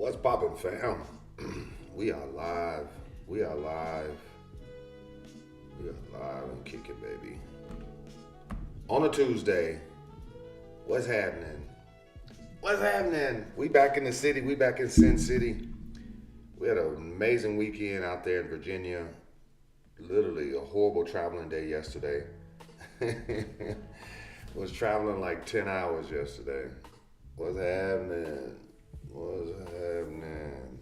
What's poppin', fam? We are live. We are live. We are live and kicking, baby. On a Tuesday. What's happening? What's happening? We back in the city. We back in Sin City. We had an amazing weekend out there in Virginia. Literally a horrible traveling day yesterday. Was traveling like 10 hours yesterday. What's happening? What's happening?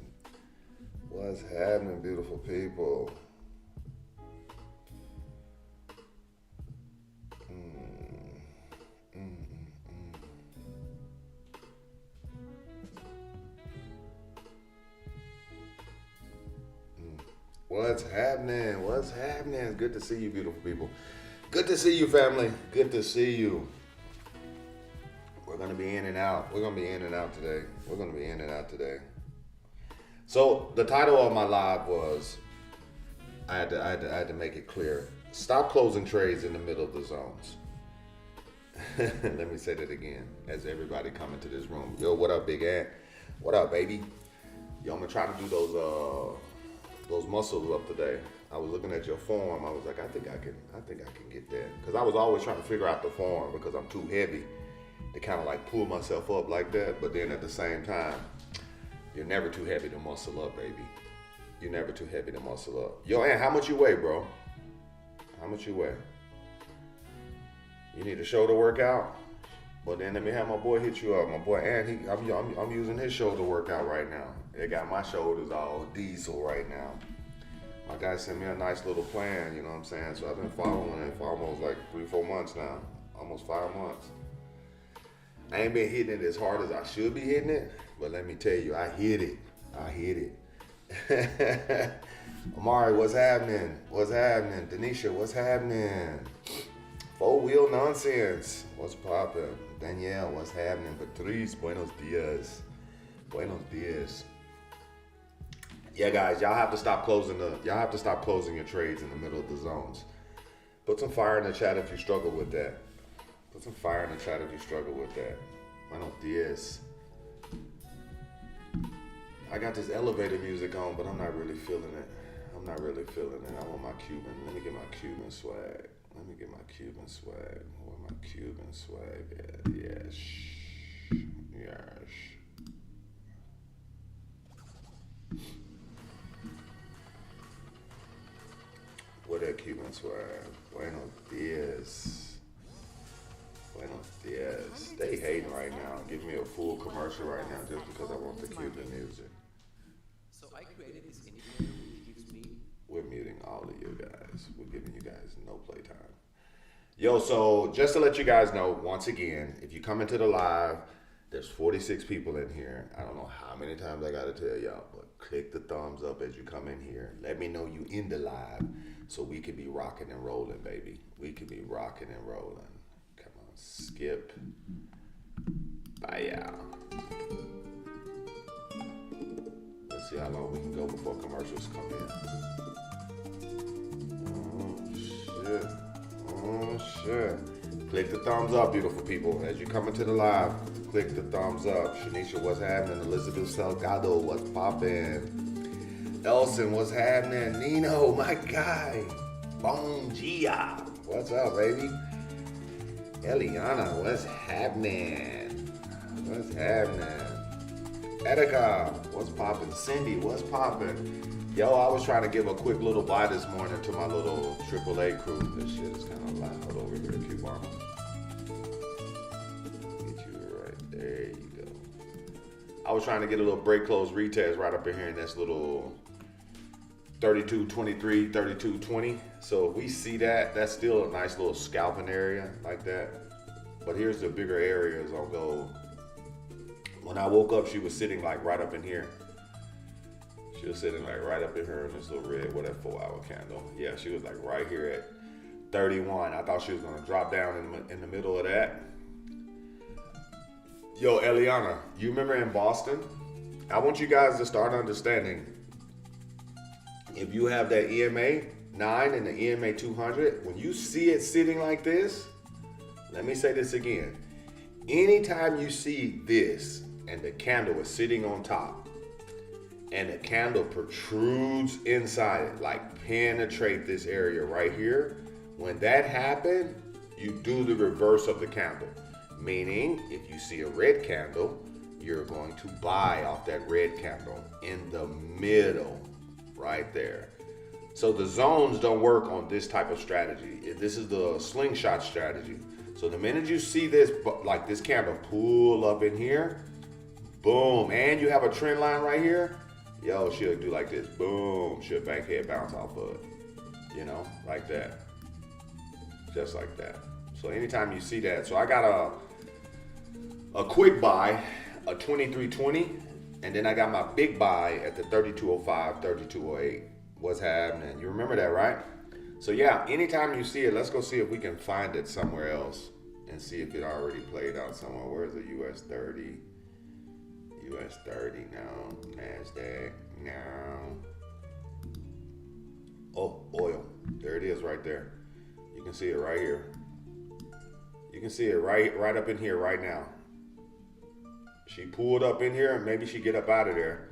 What's happening, beautiful people? What's happening? What's happening? It's good to see you, beautiful people. Good to see you, family. Good to see you. We're gonna be in and out. We're gonna be in and out today. We're gonna be in and out today. So the title of my live was, I had to make it clear. Stop closing trades in the middle of the zones. Let me say that again as everybody come into this room. Yo, what up, Big Ant? What up, baby? Yo, I'm gonna try to do those muscles up today. I was looking at your form. I was like, I think I can get there. Because I was always trying to figure out the form because I'm too heavy to kind of like pull myself up like that. But then at the same time, you're never too heavy to muscle up, baby. You're never too heavy to muscle up. Yo, Ant, how much you weigh, bro? How much you weigh? You need a shoulder workout? Well, then let me have my boy hit you up. My boy Ant, I'm using his shoulder workout right now. It got my shoulders all diesel right now. My guy sent me a nice little plan, you know what I'm saying? So I've been following it for almost like 3-4 months now. Almost 5 months. I ain't been hitting it as hard as I should be hitting it, but let me tell you, I hit it. I hit it. Amari, what's happening? What's happening? Denisha, what's happening? Four wheel nonsense. What's poppin'? Danielle, what's happening? Patrice, buenos dias. Buenos dias. Yeah, guys, y'all have to stop closing your trades in the middle of the zones. Put some fire in the chat if you struggle with that. Put some fire in the chat if you struggle with that. Buenos dias. I got this elevator music on, but I'm not really feeling it. I'm not really feeling it. I want my Cuban. Let me get my Cuban swag. Let me get my Cuban swag. Where my Cuban swag at? Yes. Yes. Where that Cuban swag? Buenos dias. Buenos dias. They hating right now. Give me a full commercial right now just because I want the Cuban music. So I created this indicator which gives me. We're muting all of you guys. We're giving you guys no playtime. Yo, so just to let you guys know, once again, if you come into the live, there's 46 people in here. I don't know how many times I gotta tell y'all, but click the thumbs up as you come in here. Let me know you in the live so we can be rocking and rolling, baby. We can be rocking and rolling. Come on, skip. Bye, y'all. Let's see how long we can go before commercials come in. Oh, shit. Oh, shit. Click the thumbs up, beautiful people. As you come into the live, click the thumbs up. Shanisha, what's happening? Elizabeth Salgado, what's poppin'? Elson, what's happening? Nino, my guy. Bon dia. What's up, baby? Eliana, what's happening? What's happening? Etika, what's poppin'? Cindy, what's poppin'? Yo, I was trying to give a quick little bye this morning to my little AAA crew. This shit is kind of loud over here, Cubano. Get you right there. You go. I was trying to get a little break close retest right up in here in this little 3223, 3220. So if we see that, that's still a nice little scalping area like that. But here's the bigger areas on gold. When I woke up, she was sitting like right up in here. She was sitting like right up in here in this little red, 4-hour candle. Yeah, she was like right here at 31. I thought she was gonna drop down in the middle of that. Yo, Eliana, you remember in Boston? I want you guys to start understanding. If you have that EMA 9 and the EMA 200, when you see it sitting like this, let me say this again. Anytime you see this and the candle is sitting on top, and the candle protrudes inside it, like penetrate this area right here. When that happened, you do the reverse of the candle. Meaning, if you see a red candle, you're going to buy off that red candle in the middle, right there. So the zones don't work on this type of strategy. This is the slingshot strategy. So the minute you see this, like this candle pull up in here, boom, and you have a trend line right here, yo, she'll do like this, boom, she'll bank head bounce off of it, you know, like that, just like that. So anytime you see that, so I got a quick buy, a 23.20, and then I got my big buy at the 32.05, 32.08. What's happening? You remember that, right? So yeah, anytime you see it, let's go see if we can find it somewhere else and see if it already played out somewhere. Where's the US 30? US 30 now. NASDAQ now. Oh, oil. There it is right there. You can see it right here. You can see it right up in here right now. She pulled up in here and maybe she get up out of there.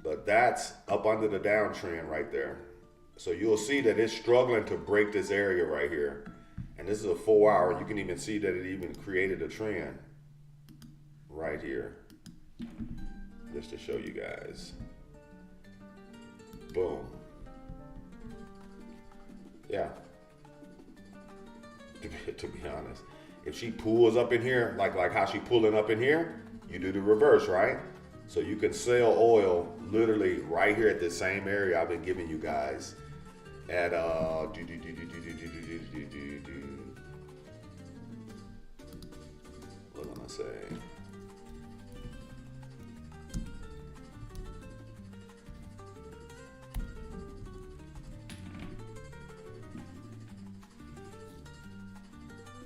But that's up under the downtrend right there. So you'll see that it's struggling to break this area right here. And this is a 4 hour. You can even see that it even created a trend right here. Just to show you guys. Boom. Yeah. To be honest, if she pulls up in here, like how she pulling up in here, you do the reverse, right? So you can sell oil literally right here at the same area I've been giving you guys at what am I saying?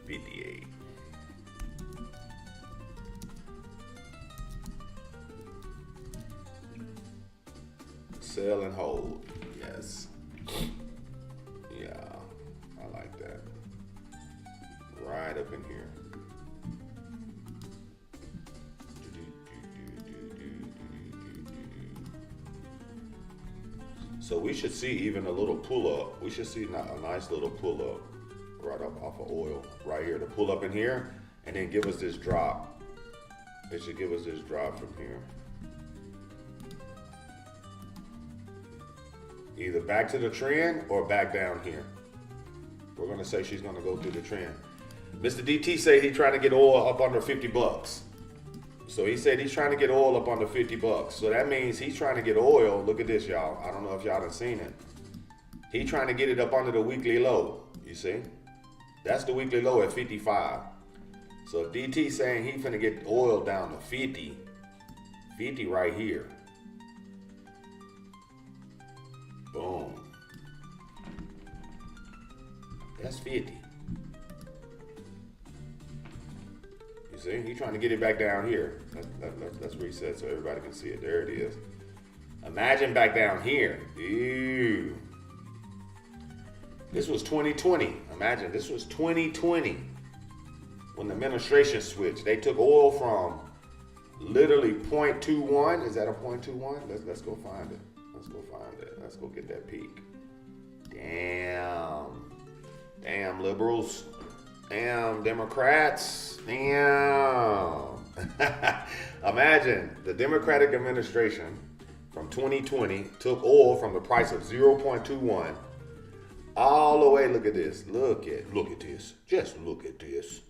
$58. Sell and hold. Yes. Yeah, I like that. Right up in here. So we should see even a little pull up. We should see a nice little pull up right up off of oil right here. To pull up in here and then give us this drop. It should give us this drop from here. Either back to the trend or back down here. We're gonna say she's gonna go through the trend. Mr. DT said he's trying to get oil up under 50 bucks. So he said he's trying to get oil up under 50 bucks. So that means he's trying to get oil. Look at this, y'all. I don't know if y'all done seen it. He's trying to get it up under the weekly low. You see? That's the weekly low at 55. So DT saying he's finna get oil down to 50. 50 right here. Boom. That's 50. You see? He's trying to get it back down here. Let's reset so everybody can see it. There it is. Imagine back down here. Ew. This was 2020. Imagine this was 2020 when the administration switched. They took oil from literally 0.21. Is that a 0.21? Let's go find it. Let's go find it. Let's go get that peak. Damn. Damn liberals. Damn Democrats. Damn. Imagine the Democratic administration from 2020 took oil from the price of 0.21 all the way. Look at this. Look at this. Just look at this.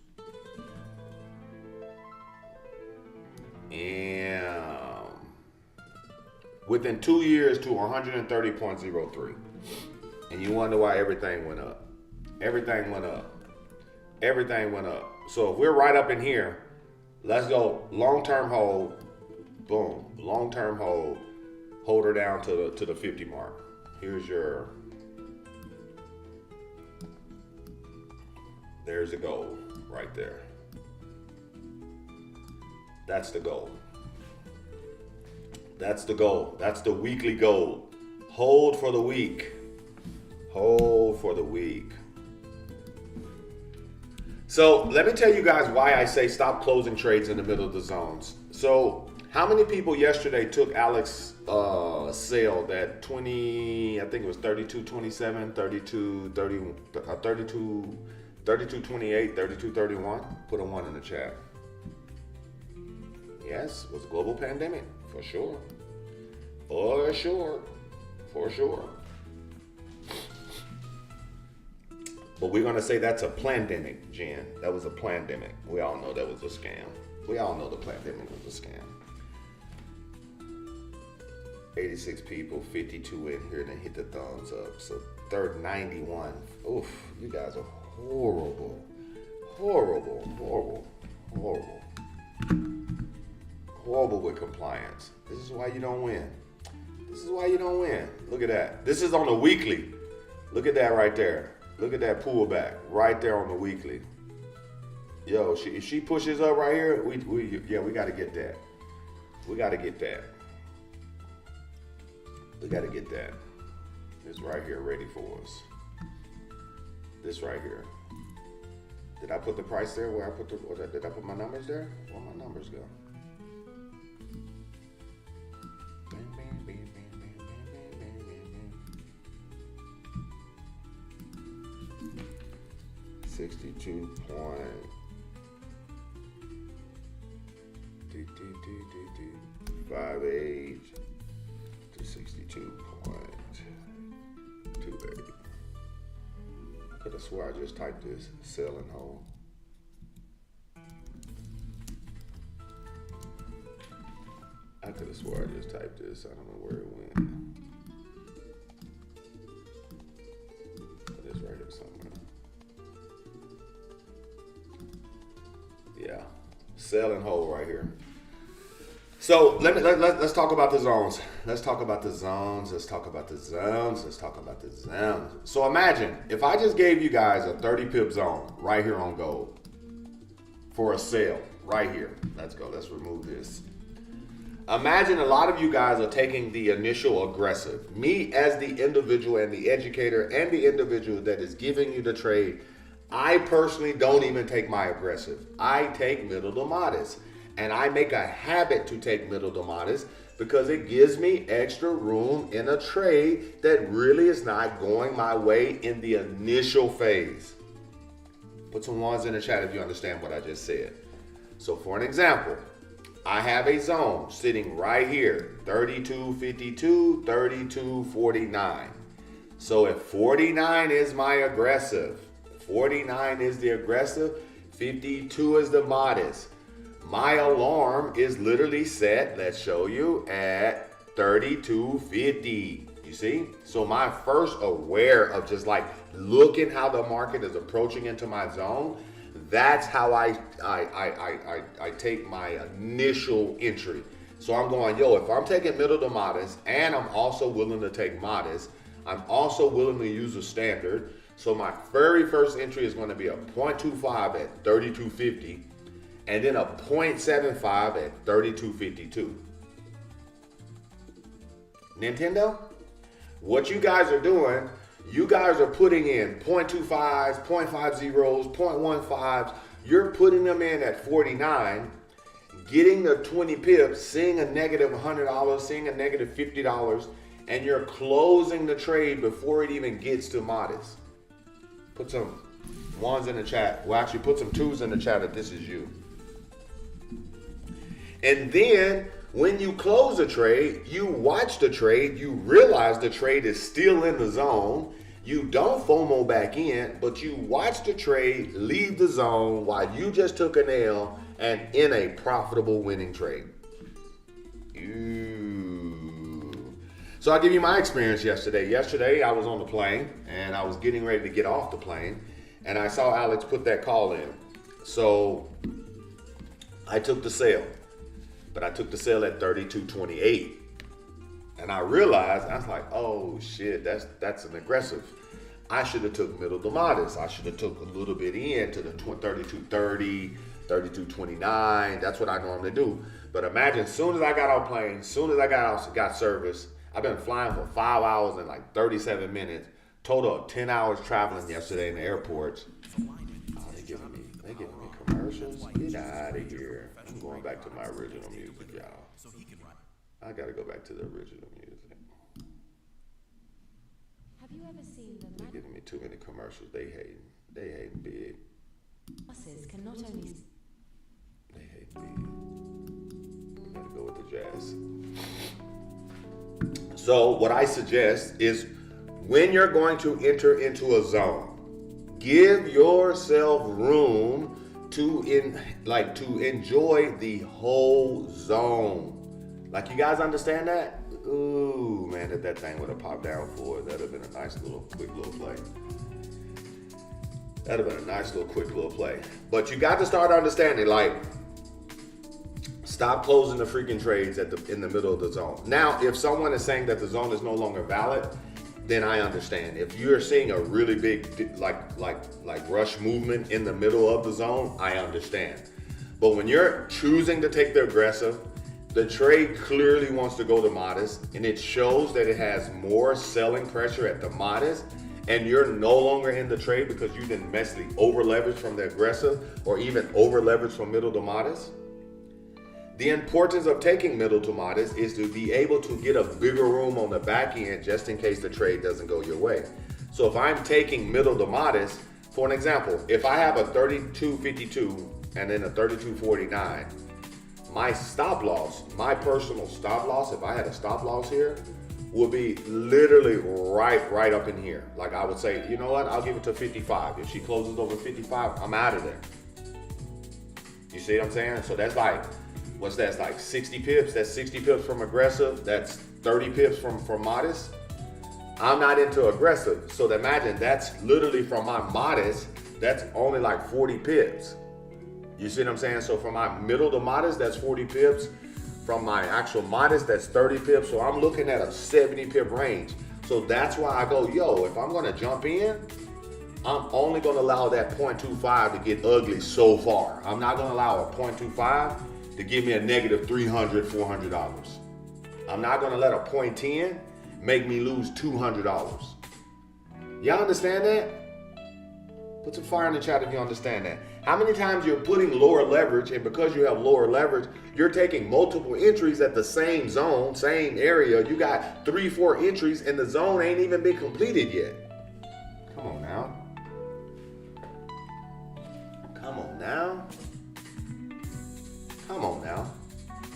And within 2 years to 130.03. And you wonder why everything went up. Everything went up. Everything went up. So if we're right up in here, let's go long-term hold. Boom. Long-term hold. Hold her down to the 50 mark. Here's your, there's the goal right there. That's the goal. That's the goal. That's the weekly goal. Hold for the week. Hold for the week. So let me tell you guys why I say stop closing trades in the middle of the zones. So How many people yesterday took Alex's sale that 20, I think it was 32.27, 32.28, 32.31? Put a 1 in the chat. Yes, it was a global pandemic, for sure. For sure. For sure. But we're going to say that's a plandemic, Jen. That was a plandemic. We all know that was a scam. We all know the plandemic was a scam. 86 people, 52 in here, then hit the thumbs up. So third 91. Oof, you guys are horrible. Horrible, horrible, horrible. Horrible with compliance. This is why you don't win. This is why you don't win. Look at that. This is on the weekly. Look at that right there. Look at that pullback right there on the weekly. Yo, if she pushes up right here, we got to get that. We got to get that. We got to get that. It's right here ready for us. This right here. Did I put the price there? Where I put did I put my numbers there? Where my numbers go? 62.58 to 62.28. Could have swore I just typed this, sell and hold. I could have swore I just typed this. I don't know where it went. It is right here somewhere. Yeah, sell and hold right here. So let's talk about the zones. Let's talk about the zones. Let's talk about the zones. Let's talk about the zones. So imagine if I just gave you guys a 30 pip zone right here on gold for a sale right here. Let's go. Let's remove this. Imagine a lot of you guys are taking the initial aggressive. Me as the individual and the educator and the individual that is giving you the trade, I personally don't even take my aggressive. I take middle to modest. And I make a habit to take middle to modest because it gives me extra room in a trade that really is not going my way in the initial phase. Put some ones in the chat if you understand what I just said. So for an example, I have a zone sitting right here, 32.52, 32.49. So if 49 is my aggressive, 49 is the aggressive, 52 is the modest. My alarm is literally set, let's show you, at 32.50. You see? So my first aware of just like looking how the market is approaching into my zone, that's how I take my initial entry. So I'm going, yo, if I'm taking middle to modest and I'm also willing to take modest, I'm also willing to use a standard. So my very first entry is going to be a 0.25 at 32.50. And then a 0.75 at 32.52. Nintendo, what you guys are doing, you guys are putting in 0.25s, 0.50s, 0.15s. You're putting them in at 49, getting the 20 pips, seeing a negative $100, seeing a negative $50, and you're closing the trade before it even gets to modest. Put some ones in the chat. Well, actually, put some twos in the chat if this is you. And then when you close a trade, you watch the trade, you realize the trade is still in the zone. You don't FOMO back in, but you watch the trade leave the zone while you just took an L and in a profitable winning trade. Ooh. So I'll give you my experience yesterday. Yesterday I was on the plane and I was getting ready to get off the plane and I saw Alex put that call in. So I took the sale. But I took the sale at 32.28. And I realized, I was like, oh shit, that's an aggressive. I should have took middle to modest. I should have took a little bit in to the 32.30, 32.29. That's what I normally do. But imagine, as soon as I got off plane, as soon as I got service, I've been flying for 5 hours and like 37 minutes. Total of 10 hours traveling yesterday in the airports. Oh, they're giving me commercials. Get out of here. I'm going back to my original music, y'all. so he can run. I gotta go back to the original music. Have you ever seen the They're giving me too many commercials. They hate big. buses can not only They hate big. We gotta go with the jazz. So what I suggest is when you're going to enter into a zone, give yourself room to enjoy the whole zone. Like, you guys understand that? Ooh, man, if that thing would have popped down forward, that'd have been a nice little quick little play. That'd have been a nice little quick little play. But you got to start understanding, like, stop closing the freaking trades in the middle of the zone. Now, if someone is saying that the zone is no longer valid, then I understand. If you're seeing a really big like rush movement in the middle of the zone, I understand. But when you're choosing to take the aggressive, the trade clearly wants to go to modest, and it shows that it has more selling pressure at the modest, and you're no longer in the trade because you didn't messily over leverage from the aggressive or even over leverage from middle to modest. The importance of taking middle to modest is to be able to get a bigger room on the back end just in case the trade doesn't go your way. So if I'm taking middle to modest, for an example, if I have a 32.52 and then a 32.49, my stop loss, my personal stop loss, if I had a stop loss here, would be literally right up in here. Like, I would say, you know what, I'll give it to 55. If she closes over 55, I'm out of there. You see what I'm saying? So that's like, what's that? It's like 60 pips. That's 60 pips from aggressive. That's 30 pips from modest. I'm not into aggressive. So imagine that's literally from my modest, that's only like 40 pips. You see what I'm saying? So from my middle to modest, that's 40 pips. From my actual modest, that's 30 pips. So I'm looking at a 70 pip range. So that's why I go, yo, if I'm gonna jump in, I'm only gonna allow that 0.25 to get ugly so far. I'm not gonna allow a 0.25 to give me a negative $300, $400. I'm not gonna let a 0.10 make me lose $200. Y'all understand that? Put some fire in the chat if you understand that. How many times you're putting lower leverage, and because you have lower leverage, you're taking multiple entries at the same zone, same area. You got 3-4 entries and the zone ain't even been completed yet. Come on now. Come on now. Come on now.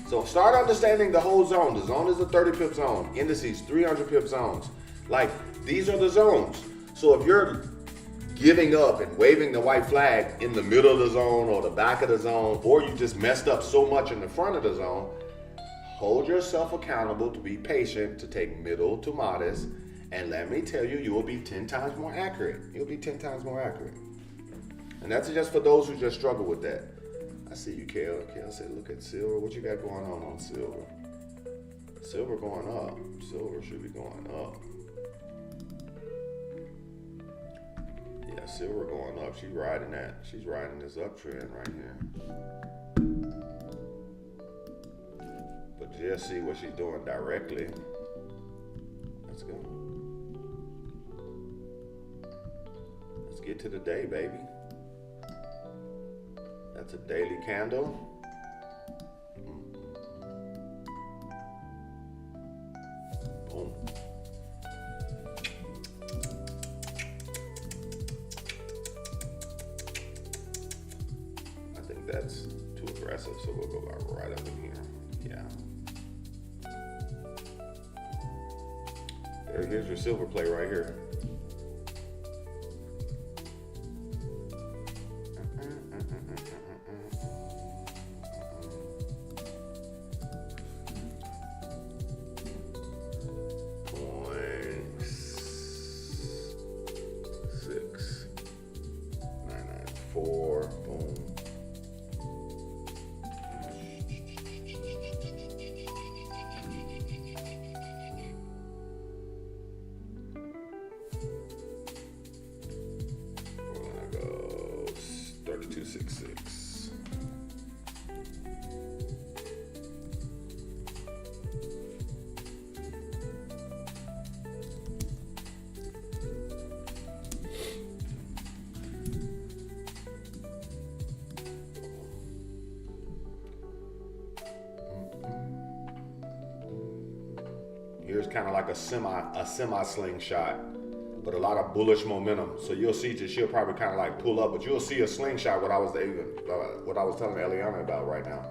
So start understanding the whole zone. The zone is a 30 pip zone. Indices, 300 pip zones. Like, these are the zones. So if you're giving up and waving the white flag in the middle of the zone or the back of the zone, or you just messed up so much in the front of the zone, hold yourself accountable to be patient, to take middle to modest, and let me tell you, you will be 10 times more accurate. You'll be 10 times more accurate. And that's just for those who just struggle with that. I see you, Kale. Kale said, look at silver. What you got going on silver? Silver going up. Silver should be going up. Yeah, silver going up. She's riding that. She's riding this uptrend right here. But just see what she's doing directly. Let's go. Let's get to the day, baby. That's a daily candle. Boom. I think that's too aggressive, so we'll go right up in here. Yeah. Here's your silver play right here. Here's kind of like a semi slingshot, but a lot of bullish momentum. So you'll see that she'll probably kind of like pull up, but you'll see a slingshot. What I was telling Eliana about right now.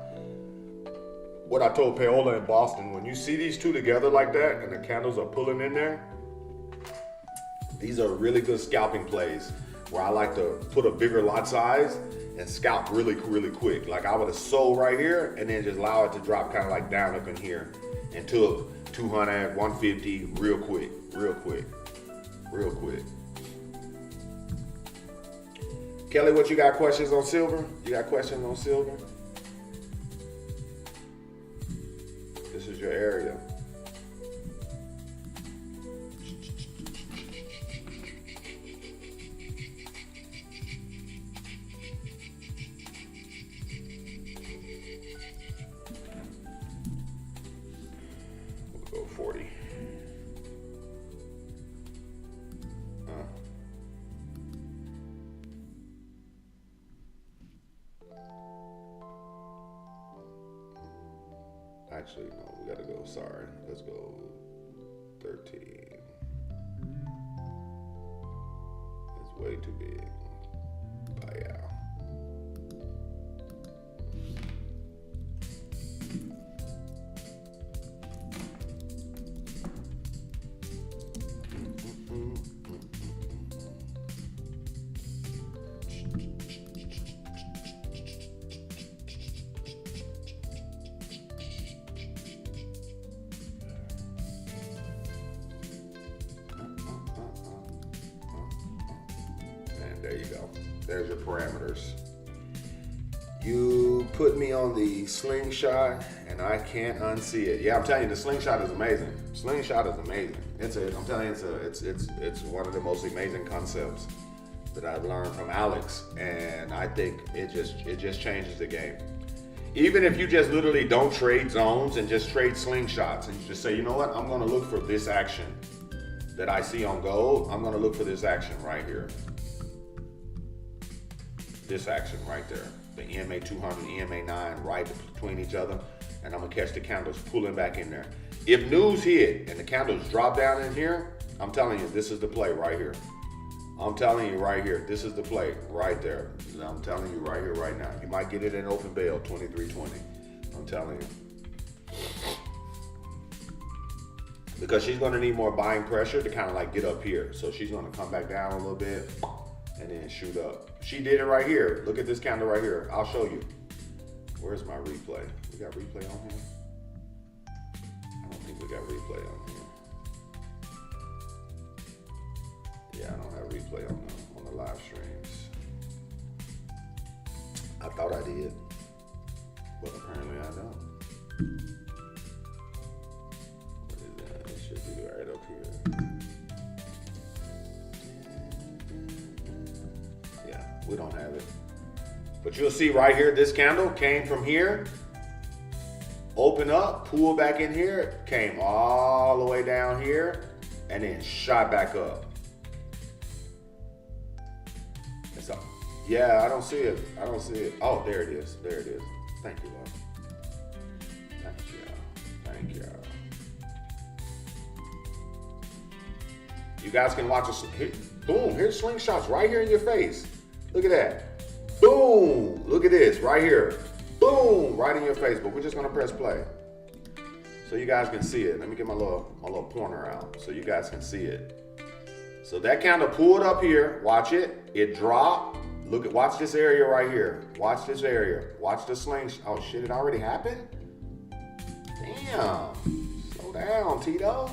What I told Paola in Boston, when you see these two together like that and the candles are pulling in there, these are really good scalping plays where I like to put a bigger lot size and scalp really, really quick. Like I would have sold right here and then just allow it to drop kind of like down up in here and took 200, 150 real quick. Kelly, what you got questions on silver? You got questions on silver? This is your area. We'll go 40. Actually, no, we gotta go, sorry. Let's go 13. It's way too big. Bye, yeah. There you go. There's your parameters. You put me on the slingshot and I can't unsee it. Yeah, I'm telling you, the slingshot is amazing. Slingshot is amazing. I'm telling you, it's one of the most amazing concepts that I've learned from Alex, and I think it just changes the game. Even if you just literally don't trade zones and just trade slingshots and you just say, you know what, I'm gonna look for this action that I see on gold. I'm gonna look for this action right here. This action right there, the EMA 200, EMA 9 right between each other, and I'm gonna catch the candles pulling back in there. If news hit and the candles drop down in here, I'm telling you, this is the play right here. I'm telling you right here, this is the play right there. I'm telling you right here, right now. You might get it in open bail, 23.20. I'm telling you. Because she's gonna need more buying pressure to kind of like get up here. So she's gonna come back down a little bit and then shoot up. She did it right here. Look at this candle right here. I'll show you. Where's my replay? We got replay on here? I don't think we got replay on here. Yeah, I don't have replay on the live streams. I thought I did, but apparently I don't. What is that? It should be right up here. We don't have it. But you'll see right here, this candle came from here, open up, pull back in here, came all the way down here, and then shot back up. And so, yeah, I don't see it. I don't see it. Oh, there it is. There it is. Thank you, love. Thank you. Thank you. You guys can watch us. Boom, here's slingshots right here in your face. Look at that. Boom. Look at this right here. Boom. Right in your face. But we're just going to press play so you guys can see it. Let me get my little pointer out so you guys can see it. So that candle pulled up here. Watch it. It dropped. Watch this area right here. Watch this area. Watch the slingshot. Oh, shit. It already happened? Damn. Slow down, Tito.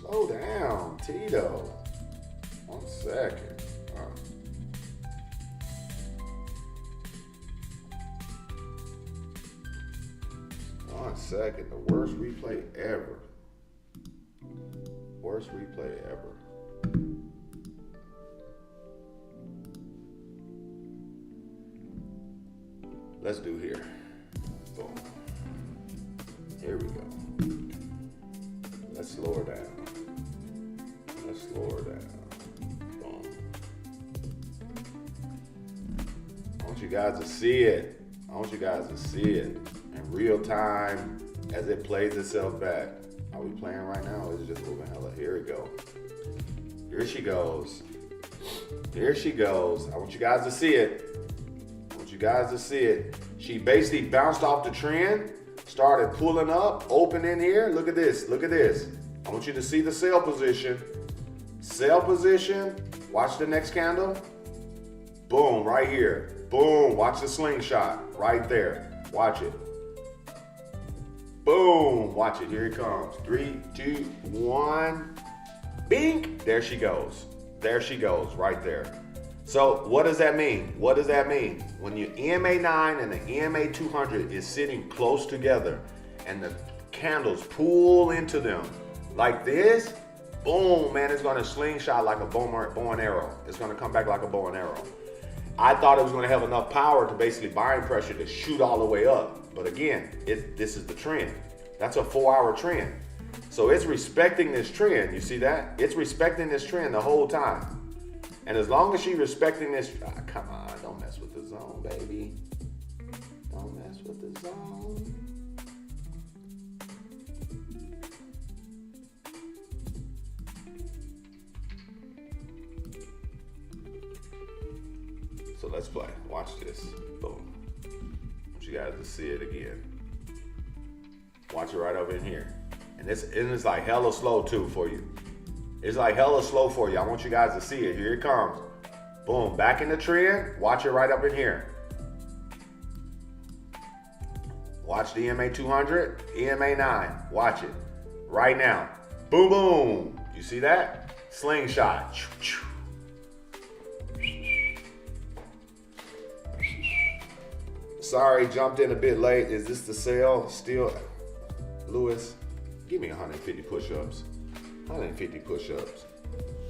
Slow down, Tito. 1 second. All right. 1 second. The worst replay ever. Worst replay ever. Let's do here. Boom. Here we go. Let's slow her down. Let's slow her down. Boom. I want you guys to see it. I want you guys to see it in real time as it plays itself back. Are we playing right now or is it just moving hella? Here we go. Here she goes. Here she goes. I want you guys to see it. I want you guys to see it. She basically bounced off the trend, started pulling up, open in here. Look at this. Look at this. I want you to see the sell position. Sell position. Watch the next candle. Boom, right here. Boom. Watch the slingshot right there. Watch it. Boom. Watch it. Here it comes. 3, 2, 1. Bink. There she goes. There she goes right there. So what does that mean? What does that mean? When your EMA 9 and the EMA 200 is sitting close together and the candles pull into them like this, boom, man, it's going to slingshot like a bow and arrow. It's going to come back like a bow and arrow. I thought it was going to have enough power to basically buying pressure to shoot all the way up. But again, this is the trend. That's a 4-hour trend. So it's respecting this trend. You see that? It's respecting this trend the whole time. And as long as she's respecting this, come on, don't mess with the zone, baby. Don't mess with the zone. So let's play. Watch this. Boom. I want you guys to see it again. Watch it right over in here. And it's like hella slow too for you. It's like hella slow for you. I want you guys to see it. Here it comes. Boom. Back in the trend. Watch it right up in here. Watch the EMA 200, EMA 9. Watch it. Right now. Boom, boom. You see that? Slingshot. Sorry, jumped in a bit late. Is this the sale? Still, Lewis, give me 150 push-ups. 150 push-ups.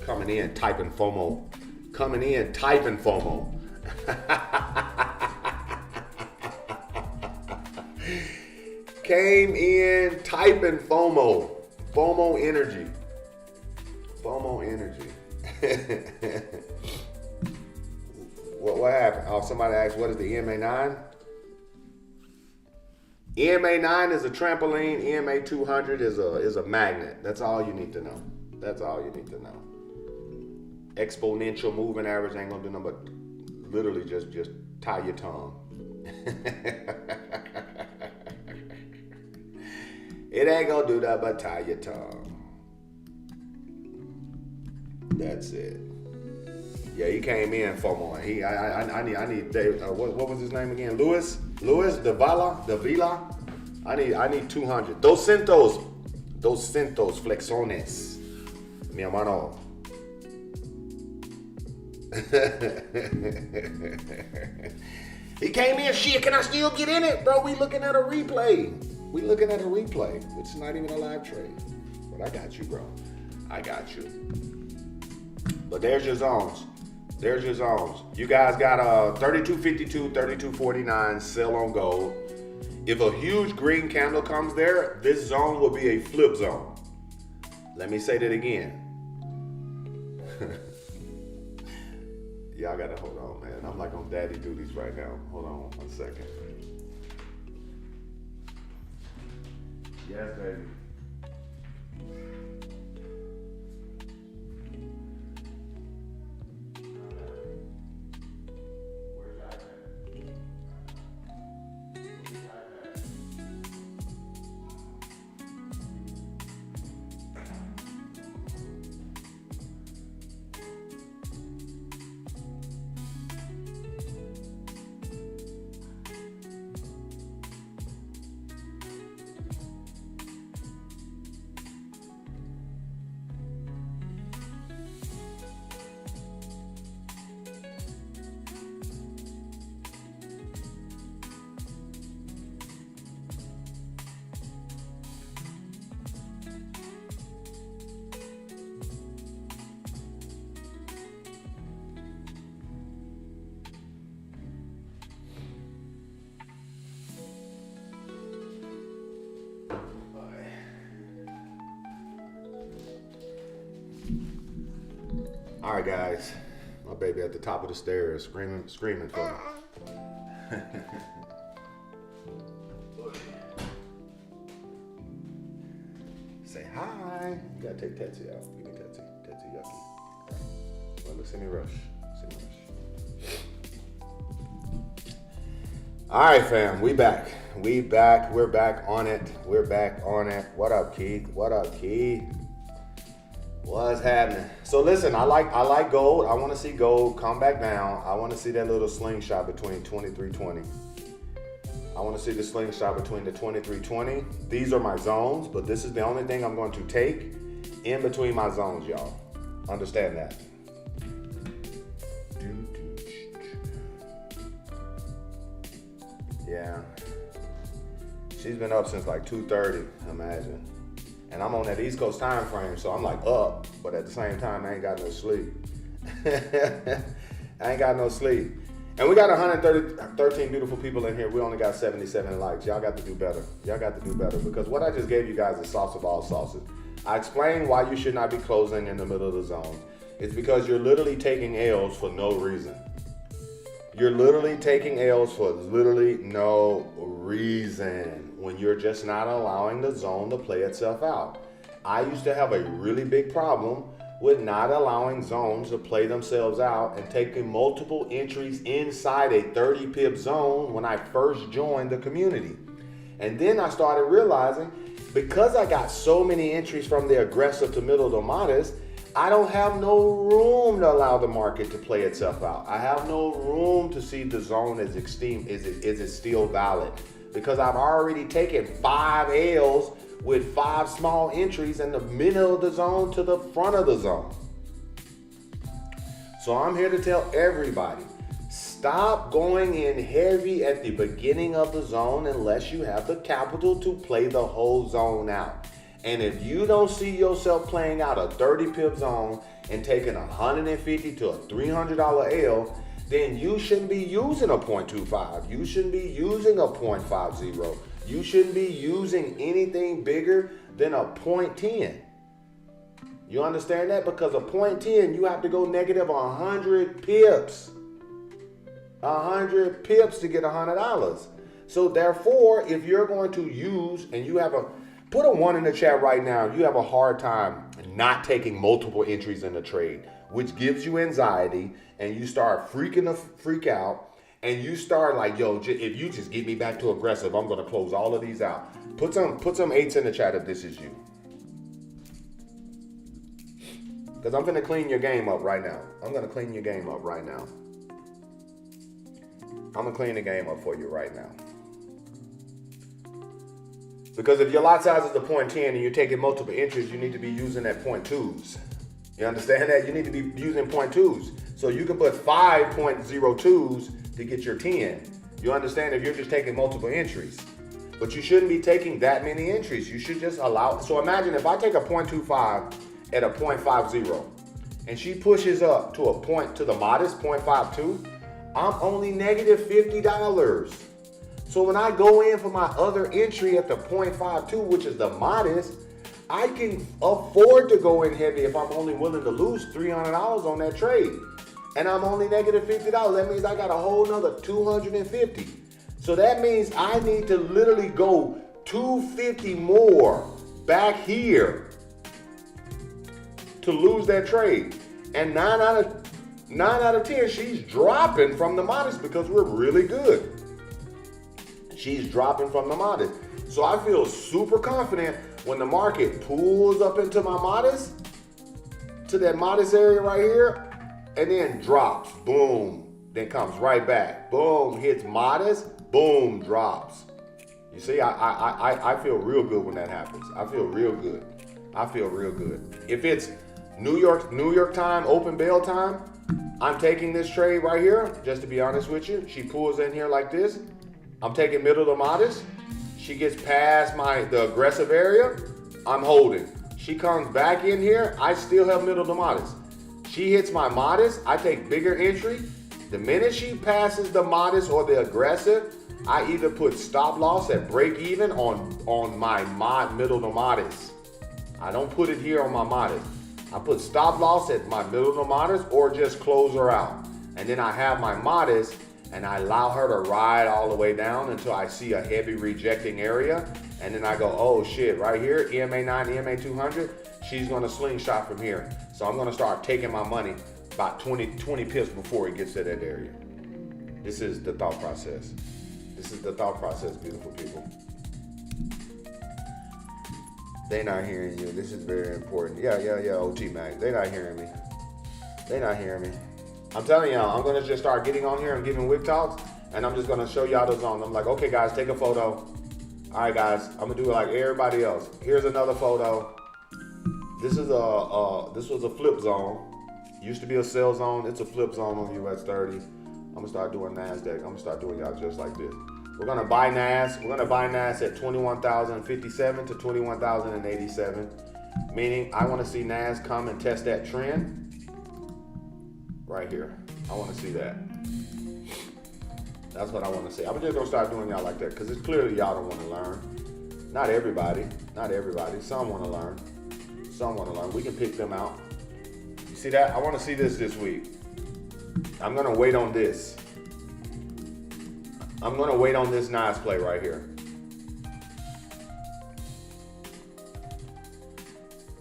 Coming in, typing FOMO. Coming in, typing FOMO. Came in, typing FOMO. FOMO energy. FOMO energy. What happened? Oh, somebody asked, what is the EMA 9? EMA 9 is a trampoline. EMA 200 is a magnet. That's all you need to know. That's all you need to know. Exponential moving average ain't gonna do nothing but literally just tie your tongue. It ain't gonna do that but tie your tongue. That's it. Yeah, he came in FOMO. I need Dave. What was his name again? Luis Davila. I need 200. Dos centos flexones, mi hermano. He came in. Shit, can I still get in it, bro? We looking at a replay, which is not even a live trade. But I got you, bro. I got you. But there's your zones. There's your zones. You guys got a 32.52, 32.49 sell on gold. If a huge green candle comes there, this zone will be a flip zone. Let me say that again. Y'all gotta hold on, man. I'm like on daddy duties right now. Hold on 1 second. Yes, baby. All right, guys. My baby at the top of the stairs screaming for me. Say say hi. You gotta take Tetsu out. Give me Tetsu. Tetsu yucky. Well, look, send me rush. Send me rush. All right, fam. We back. We back. We're back on it. We're back on it. What up, Keith? What up, Keith? What's happening? So listen, I like gold. I want to see gold come back down. I want to see that little slingshot between 2320. I want to see the slingshot between the 2320. These are my zones, but this is the only thing I'm going to take in between my zones, y'all. Understand that. Yeah. She's been up since like 2:30, imagine. And I'm on that East Coast time frame, so I'm like up, but at the same time, I ain't got no sleep. I ain't got no sleep. And we got 113 beautiful people in here. We only got 77 likes. Y'all got to do better. Y'all got to do better, because what I just gave you guys is sauce of all sauces. I explained why you should not be closing in the middle of the zone. It's because you're literally taking L's for no reason. You're literally taking L's for literally no reason when you're just not allowing the zone to play itself out. I used to have a really big problem with not allowing zones to play themselves out and taking multiple entries inside a 30 pip zone when I first joined the community. And then I started realizing, because I got so many entries from the aggressive to middle to modest, I don't have no room to allow the market to play itself out. I have no room to see the zone as extreme. Is it still valid? Because I've already taken 5 L's with 5 small entries in the middle of the zone to the front of the zone. So I'm here to tell everybody, stop going in heavy at the beginning of the zone unless you have the capital to play the whole zone out. And if you don't see yourself playing out a 30 pip zone and taking $150 to a $300 L, then you shouldn't be using a 0.25. You shouldn't be using a 0.50. You shouldn't be using anything bigger than a 0.10. You understand that? Because a 0.10, you have to go negative 100 pips. 100 pips to get $100. So therefore, if you're going to use, and you have put a 1 in the chat right now, you have a hard time not taking multiple entries in the trade, which gives you anxiety, and you start freak out, and you start like, yo, if you just get me back to aggressive, I'm gonna close all of these out. Put some 8s in the chat if this is you. Because I'm gonna clean your game up right now. I'm gonna clean your game up right now. I'm gonna clean the game up for you right now. Because if your lot size is a 0.10 and you're taking multiple entries, you need to be using that 0.2s. You understand that? You need to be using 0.2s. So you can put 5 0.02s to get your 10. You understand, if you're just taking multiple entries. But you shouldn't be taking that many entries. You should just allow. So imagine if I take a 0.25 at a 0.50 and she pushes up to the modest 0.52, I'm only negative $50. So when I go in for my other entry at the 0.52, which is the modest, I can afford to go in heavy if I'm only willing to lose $300 on that trade. And I'm only negative $50. That means I got a whole nother $250. So that means I need to literally go $250 more back here to lose that trade. And 9 out of 10, she's dropping from the modest because we're really good. She's dropping from the modest. So I feel super confident when the market pulls up into my modest, to that modest area right here, and then drops, boom, then comes right back, boom, hits modest, boom, drops. You see, I feel real good when that happens. I feel real good. I feel real good. If it's New York time, open bail time, I'm taking this trade right here, just to be honest with you. She pulls in here like this. I'm taking middle to modest. She gets past the aggressive area. I'm holding. She comes back in here. I still have middle to modest. She hits my modest. I take bigger entry. The minute she passes the modest or the aggressive, I either put stop loss at break even on my middle to modest. I don't put it here on my modest. I put stop loss at my middle to modest or just close her out. And then I have my modest, and I allow her to ride all the way down until I see a heavy rejecting area. And then I go, oh shit, right here, EMA 9, EMA 200, she's gonna slingshot from here. So I'm gonna start taking my money about 20 pips before it gets to that area. This is the thought process. This is the thought process, beautiful people. They not hearing you. This is very important. Yeah, OT Mac. They not hearing me. They not hearing me. I'm telling y'all, I'm gonna just start getting on here and giving Wick talks, and I'm just gonna show y'all the zones. I'm like, okay guys, take a photo. All right guys, I'm gonna do it like everybody else. Here's another photo. This was a flip zone. Used to be a sell zone. It's a flip zone on US 30. I'm gonna start doing NASDAQ. I'm gonna start doing y'all just like this. We're gonna buy NAS. We're gonna buy NAS at 21,057 to 21,087. Meaning I wanna see NAS come and test that trend right here. I wanna see that. That's what I wanna see. I'm just gonna start doing y'all like that because it's clearly y'all don't wanna learn. Not everybody. Some wanna learn. We can pick them out. You see that? I wanna see this week. I'm gonna wait on this. I'm gonna wait on this NAS play right here.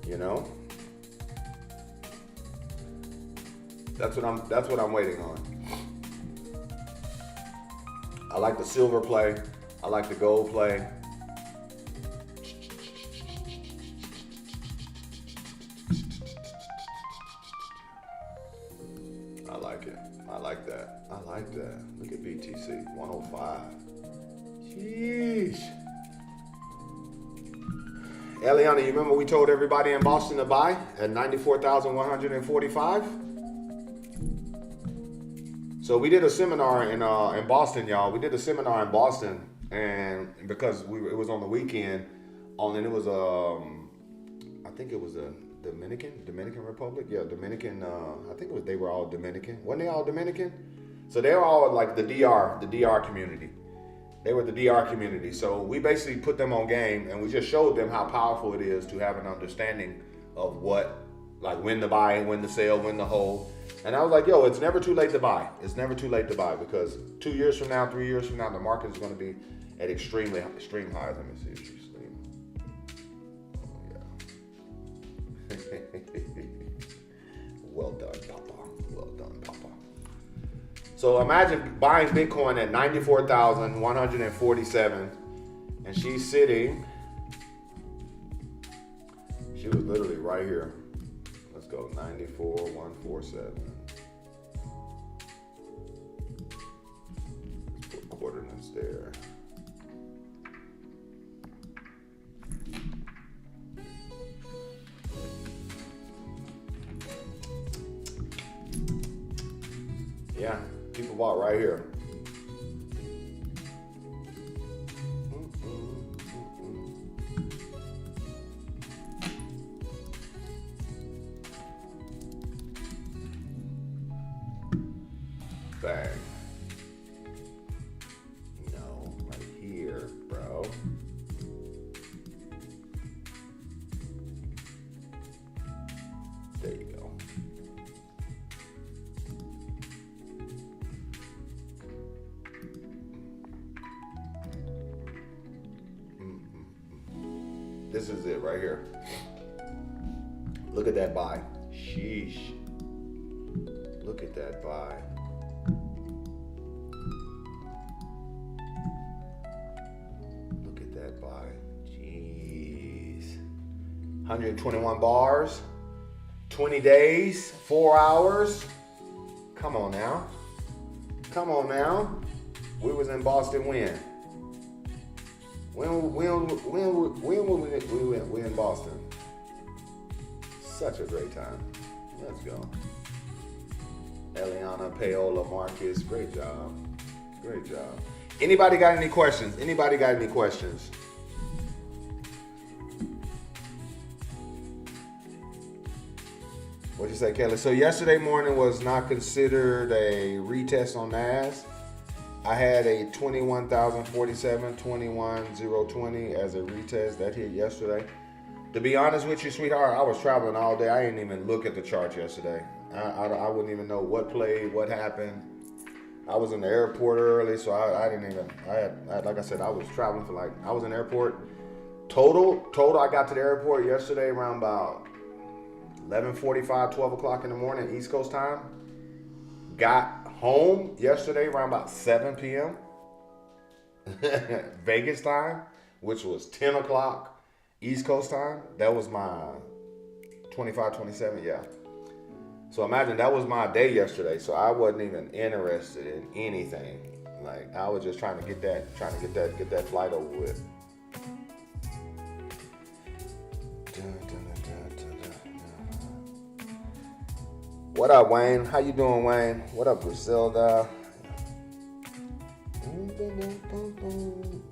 You know? That's what I'm waiting on. I like the silver play. I like the gold play. I like it. I like that. I like that. Look at BTC 105. Sheesh. Eliana, you remember we told everybody in Boston to buy at 94,145? So we did a seminar in Boston, y'all. We did a seminar in Boston, and because it was on the weekend, and it was I think it was a Dominican Republic, yeah, Dominican. I think they were all Dominican. Weren't they all Dominican? So they were all like the DR community. They were the DR community. So we basically put them on game, and we just showed them how powerful it is to have an understanding of when to buy, when to sell, when to hold. And I was like, yo, it's never too late to buy. It's never too late to buy because 2 years from now, 3 years from now, the market is going to be at extreme highs. Let me see if she's sleeping. Oh, yeah. Well done, Papa. Well done, Papa. So imagine buying Bitcoin at 94,147, and she's sitting. She was literally right here. Let's go 94,147. Let's put coordinates there. Yeah, people bought right here. Bang. No, right here, bro. There you go. This is it right here. Look at that buy. Sheesh. Look at that buy. Look at that buy. Jeez. 121 bars. 20 days. 4 hours. Come on now. Come on now. We was in Boston when? When we in Boston? Such a great time. Let's go. Eliana, Paola, Marcus, great job. Great job. Anybody got any questions? Anybody got any questions? What'd you say, Kelly? So yesterday morning was not considered a retest on NAS. I had a 21,047, 21,020 as a retest. That hit yesterday. To be honest with you, sweetheart, I was traveling all day. I didn't even look at the chart yesterday. I wouldn't even know what played, what happened. I was in the airport early, so I didn't even. I had, like I said, I was traveling for I was in the airport. Total, I got to the airport yesterday around about 11:45, 12 o'clock in the morning, East Coast time. Got home yesterday around about 7 p.m. Vegas time, which was 10 o'clock East Coast time. That was my 25, 27, yeah. So imagine that was my day yesterday. So I wasn't even interested in anything. Like I was just trying to get that flight over with. What up, Wayne? How you doing, Wayne? What up, Griselda?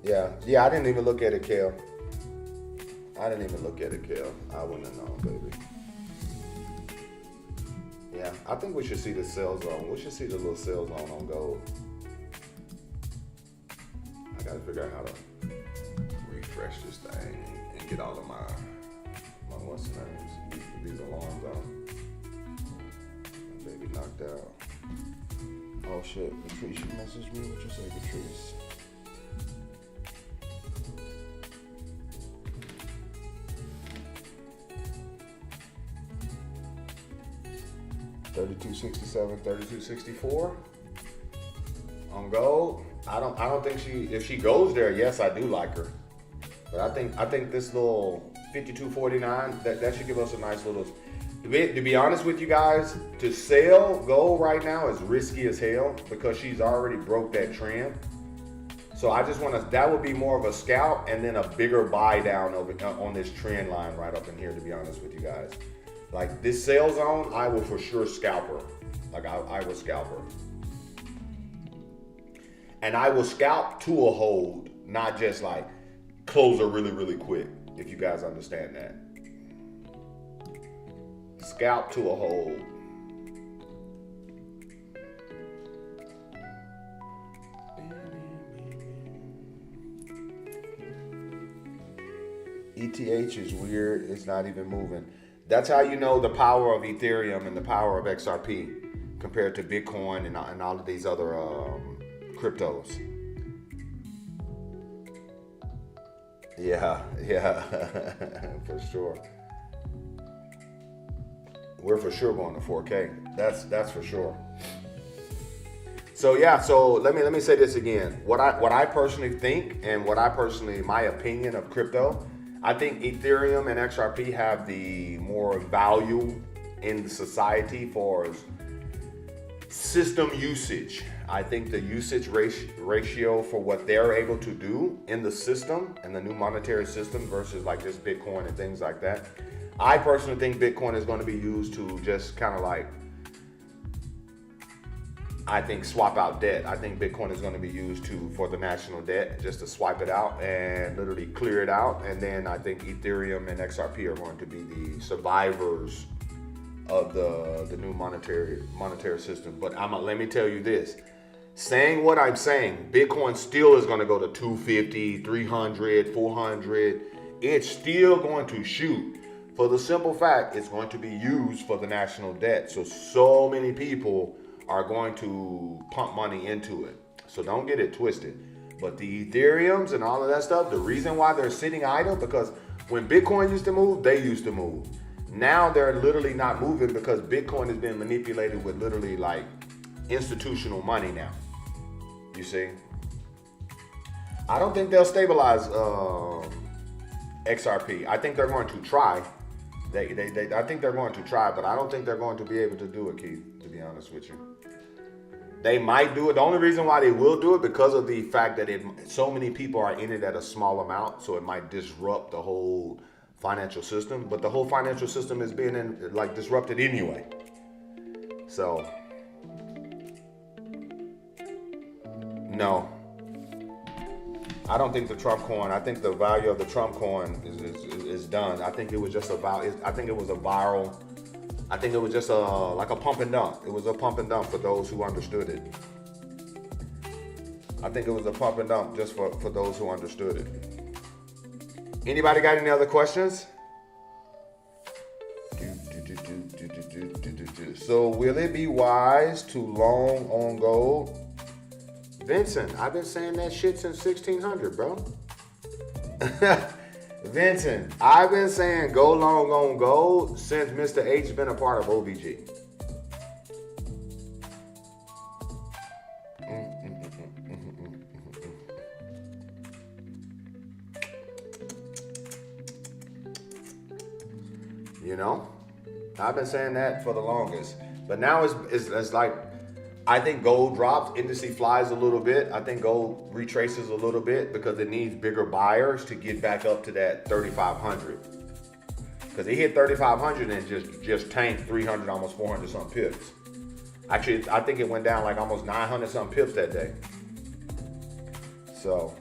Yeah, I didn't even look at it, Kel. I wouldn't have known, baby. Yeah, I think we should see the sell zone. We should see the little sell zone on gold. I gotta figure out how to refresh this thing and get all of my what's the names? These alarms on. My baby knocked out. Oh shit, Patrice, you messaged me? What you say, Patrice? $32.67, $32.64 on gold. I don't think if she goes there, yes, I do like her. But I think this little $52.49 that should give us a nice little. To be honest with you guys, to sell gold right now is risky as hell because she's already broke that trend. So I just want to. That would be more of a scalp and then a bigger buy down on this trend line right up in here. To be honest with you guys. Like this sale zone, I will for sure scalp her. Like I will scalp her. And I will scalp to a hold, not just like close her really, really quick, if you guys understand that. Scalp to a hold. ETH is weird, it's not even moving. That's how you know the power of Ethereum and the power of XRP compared to Bitcoin and all of these other cryptos. Yeah, for sure. We're for sure going to 4K. That's for sure. So yeah, so let me say this again. What I personally think and my opinion of crypto. I think Ethereum and XRP have the more value in society for system usage. I think the usage ratio for what they're able to do in the system and the new monetary system versus like just Bitcoin and things like that. I personally think Bitcoin is going to be used to just kind of like, I think swap out debt. I think Bitcoin is going to be used for the national debt, just to swipe it out and literally clear it out. And then I think Ethereum and XRP are going to be the survivors of the new monetary system. But let me tell you this. Saying what I'm saying, Bitcoin still is going to go to 250, 300, 400. It's still going to shoot. For the simple fact, it's going to be used for the national debt. So many people are going to pump money into it. So don't get it twisted. But the Ethereums and all of that stuff, the reason why they're sitting idle, because when Bitcoin used to move, they used to move. Now they're literally not moving because Bitcoin has been manipulated with literally like institutional money now. You see? I don't think they'll stabilize XRP. I think they're going to try. I think they're going to try, but I don't think they're going to be able to do it, Keith, to be honest with you. They might do it. The only reason why they will do it because of the fact that so many people are in it at a small amount, so it might disrupt the whole financial system. But the whole financial system is being disrupted anyway. So, no. I don't think the Trump coin. I think the value of the Trump coin is done. I think it was just I think it was a viral. I think it was just like a pump and dump. It was a pump and dump for those who understood it. I think it was a pump and dump just for those who understood it. Anybody got any other questions? So will it be wise to long on gold Vincent, I've been saying that shit since 1600, bro. Vincent, I've been saying go long on gold since Mr. H been a part of OBG. You know, I've been saying that for the longest, but now it's like, I think gold drops, indice flies a little bit. I think gold retraces a little bit because it needs bigger buyers to get back up to that 3,500. Because it hit 3,500 and just tanked 300, almost 400 some pips. Actually, I think it went down like almost 900 some pips that day. So,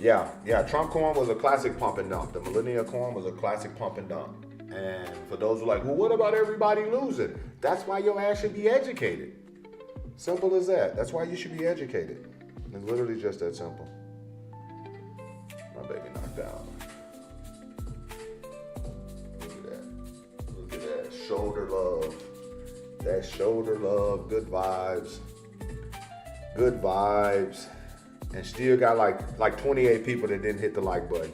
yeah, Trump coin was a classic pump and dump. The millennial coin was a classic pump and dump. And for those who are like, well, what about everybody losing? That's why your ass should be educated. Simple as that. That's why you should be educated. It's literally just that simple. My baby knocked out. Look at that. Look at that. Shoulder love. That shoulder love. Good vibes. Good vibes. And still got like 28 people that didn't hit the like button.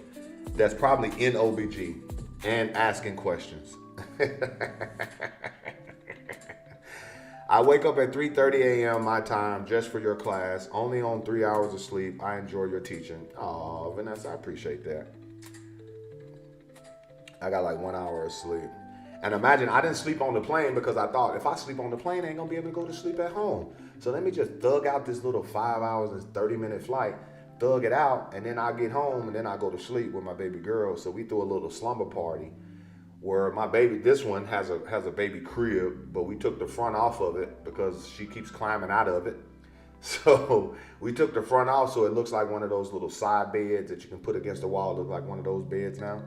That's probably in OBG. And asking questions. I wake up at 3:30 a.m. my time just for your class. Only on 3 hours of sleep. I enjoy your teaching. Oh, Vanessa, I appreciate that. I got like 1 hour of sleep. And imagine I didn't sleep on the plane because I thought if I sleep on the plane, I ain't gonna be able to go to sleep at home. So let me just thug out this little 5 hours and 30-minute flight. Thug it out, and then I get home, and then I go to sleep with my baby girl. So we threw a little slumber party where my baby, this one has a baby crib, but we took the front off of it because she keeps climbing out of it. So we took the front off so it looks like one of those little side beds that you can put against the wall. Look like one of those beds now.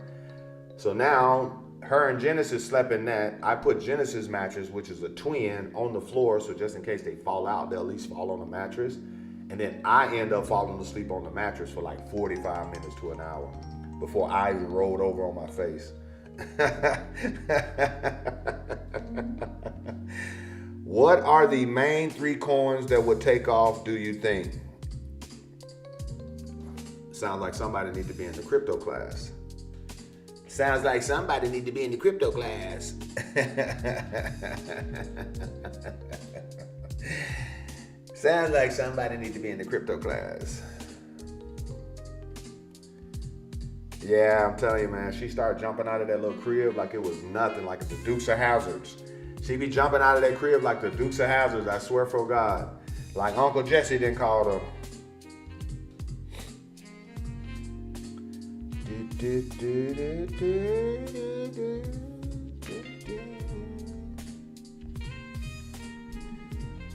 So now her and Genesis slept in that. I put Genesis mattress, which is a twin, on the floor, so just in case they fall out, they'll at least fall on the mattress. And then I end up falling asleep on the mattress for like 45 minutes to an hour before I even rolled over on my face. What are the main 3 coins that would take off, do you think? Sounds like somebody need to be in the crypto class. Sounds like somebody need to be in the crypto class. Sounds like somebody need to be in the crypto class. Yeah, I'm telling you, man. She started jumping out of that little crib like it was nothing, like the Dukes of Hazzards. She be jumping out of that crib like the Dukes of Hazzards, I swear for God. Like Uncle Jesse didn't call her.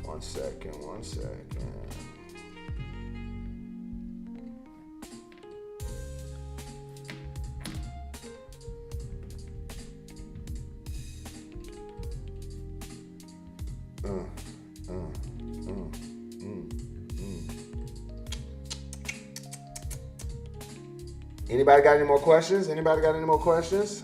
One second. Anybody got any more questions?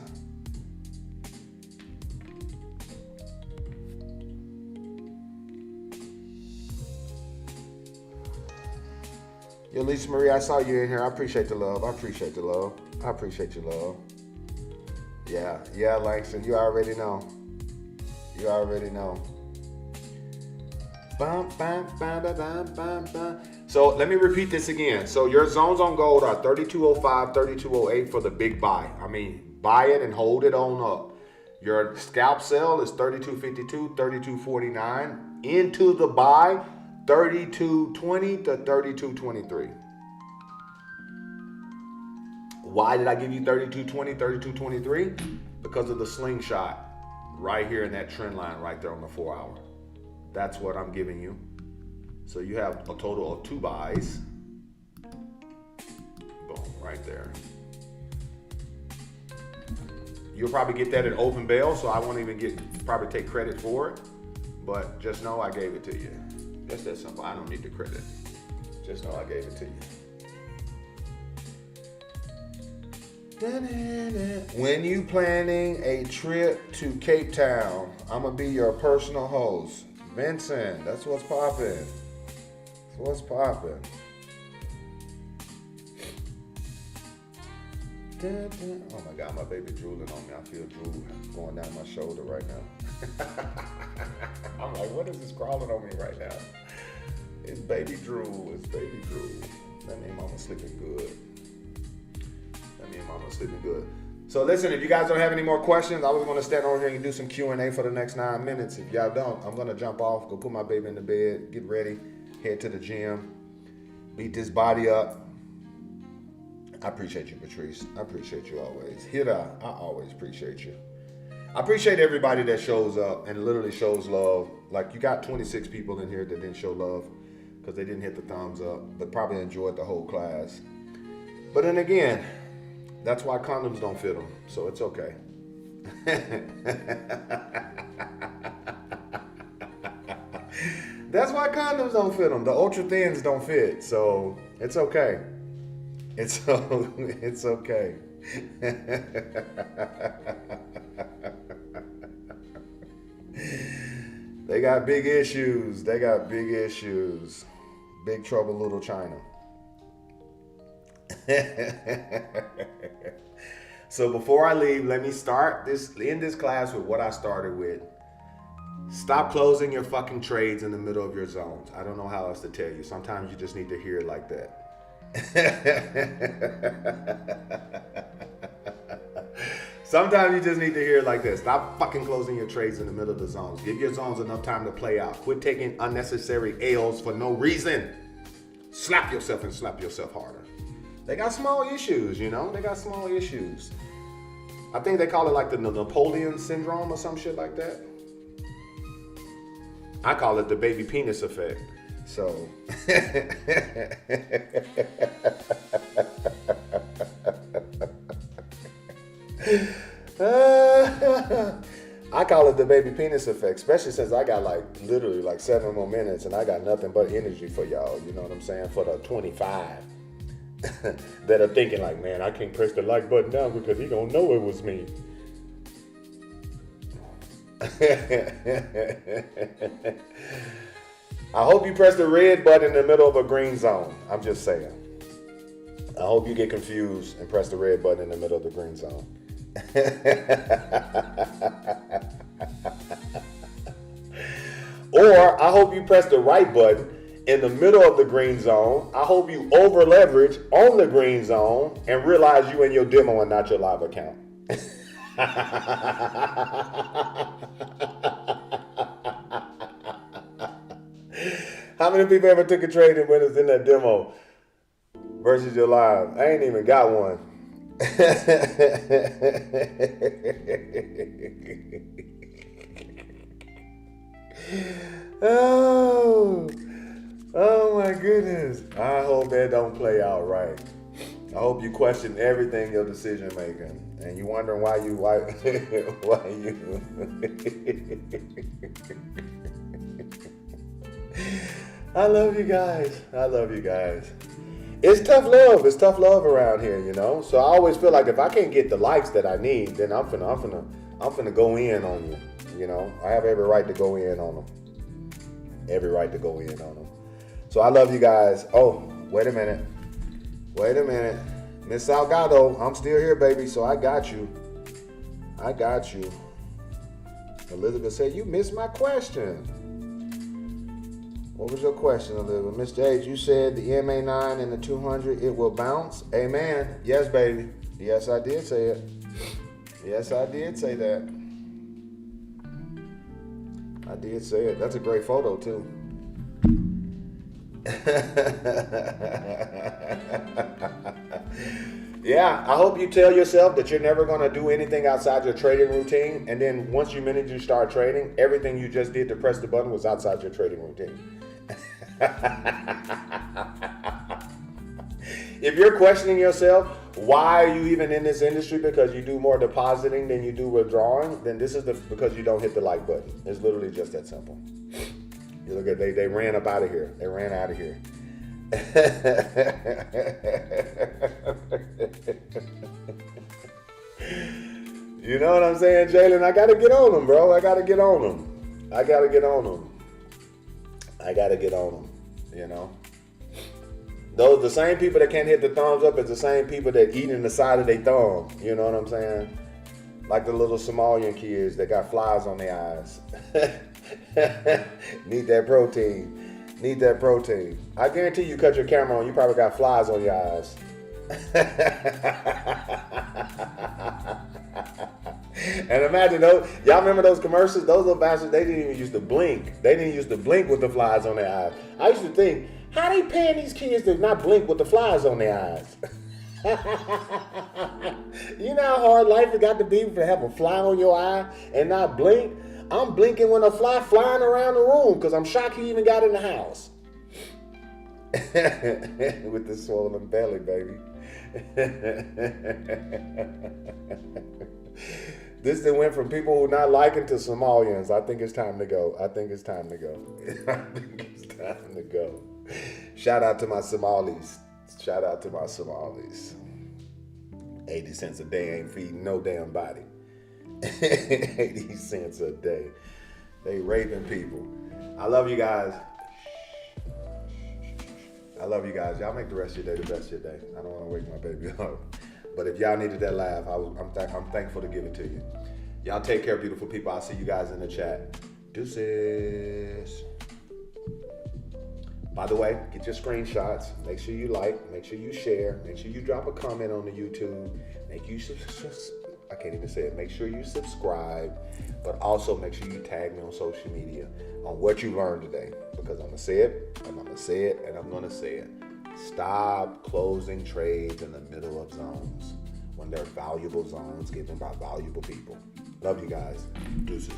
Yo, Lisa Marie, I saw you in here. I appreciate the love. I appreciate your love. Yeah, Langston, you already know. So let me repeat this again. So your zones on gold are 3205, 3208 for the big buy. I mean, buy it and hold it on up. Your scalp sell is 3252, 3249. Into the buy, 3220 to 3223. Why did I give you 3220, 3223? Because of the slingshot right here in that trend line right there on the 4 hour. That's what I'm giving you. So you have a total of 2 buys. Boom, right there. You'll probably get that at open bail, so I won't even probably take credit for it. But just know I gave it to you. Just that simple. I don't need the credit. Just know I gave it to you. When you planning a trip to Cape Town, I'm gonna be your personal host. Vincent, that's what's popping. That's what's popping. Oh my God, my baby drooling on me. I feel drool going down my shoulder right now. I'm like, what is this crawling on me right now? It's baby drool. It's baby drool. That means mama's sleeping good. That means mama's sleeping good. So listen, if you guys don't have any more questions, I was going to stand over here and do some Q&A for the next 9 minutes. If y'all don't, I'm going to jump off, go put my baby in the bed, get ready, head to the gym, beat this body up. I appreciate you, Patrice. I appreciate you always. Hira, I always appreciate you. I appreciate everybody that shows up and literally shows love. Like, you got 26 people in here that didn't show love because they didn't hit the thumbs up, but probably enjoyed the whole class. But then again, that's why condoms don't fit them, so it's okay. That's why condoms don't fit them. The ultra thins don't fit, so it's okay. It's okay. They got big issues. They got big issues. Big trouble, little China. So before I leave, let me end this class with what I started with. Stop closing your fucking trades in the middle of your zones. I don't know how else to tell you. Sometimes you just need to hear it like that. Sometimes you just need to hear it like this. Stop fucking closing your trades in the middle of the zones. Give your zones enough time to play out. Quit taking unnecessary L's for no reason. Slap yourself and slap yourself harder. They got small issues, you know? They got small issues. I think they call it like the Napoleon syndrome or some shit like that. I call it the baby penis effect. So. I call it the baby penis effect, especially since I got literally 7 more minutes and I got nothing but energy for y'all, you know what I'm saying? For the 25 that are thinking like, man, I can't press the like button now because he gonna know it was me. I hope you press the red button in the middle of a green zone. I'm just saying. I hope you get confused and press the red button in the middle of the green zone. Or I hope you press the right button in the middle of the green zone. I hope you over leverage on the green zone and realize you in your demo and not your live account. How many people ever took a trade and when it's in that demo versus your live? I ain't even got one. Oh my goodness. I hope that don't play out right. I hope you question everything your decision making and you wondering why you I love you guys. I love you guys. It's tough love. It's tough love around here, you know. So I always feel like if I can't get the likes that I need, then I'm finna go in on you. You know, I have every right to go in on them. Every right to go in on them. So I love you guys. Oh, wait a minute. Miss Salgado, I'm still here, baby. So I got you. Elizabeth said, you missed my question. What was your question, Olivia? Mr. H, you said the MA9 and the 200, it will bounce? Amen. Yes, baby. Yes, I did say it. Yes, I did say that. I did say it. That's a great photo, too. Yeah, I hope you tell yourself that you're never going to do anything outside your trading routine. And then once you minute you start trading, everything you just did to press the button was outside your trading routine. If you're questioning yourself, why are you even in this industry because you do more depositing than you do withdrawing, then this is because you don't hit the like button. It's literally just that simple. You look at they ran up out of here. They ran out of here. You know what I'm saying, Jalen? I got to get on them, bro. I got to get on them. I gotta get on them, you know. Those the same people that can't hit the thumbs up as the same people that eating the side of their thumb. You know what I'm saying? Like the little Somalian kids that got flies on their eyes. Need that protein. Need that protein. I guarantee you cut your camera on, you probably got flies on your eyes. And imagine those, y'all remember those commercials? Those little bastards, they didn't even used to blink. They didn't used to blink with the flies on their eyes. I used to think, how they paying these kids to not blink with the flies on their eyes? You know how hard life has got to be to have a fly on your eye and not blink? I'm blinking when a fly flying around the room because I'm shocked he even got in the house. With the swollen belly, baby. This then went from people who not liking to Somalians. I think it's time to go. I think it's time to go. I think it's time to go. Shout out to my Somalis. Shout out to my Somalis. 80 cents a day ain't feeding no damn body. 80 cents a day. They raping people. I love you guys. I love you guys. Y'all make the rest of your day the best of your day. I don't want to wake my baby up. But if y'all needed that laugh, I'm thankful to give it to you. Y'all take care, beautiful people. I'll see you guys in the chat. Deuces. By the way, get your screenshots. Make sure you like. Make sure you share. Make sure you drop a comment on the YouTube. I can't even say it. Make sure you subscribe. But also make sure you tag me on social media on what you learned today. Because I'm going to say it, and I'm going to say it, and I'm going to say it. Stop closing trades in the middle of zones when they're valuable zones given by valuable people. Love you guys. Deuces.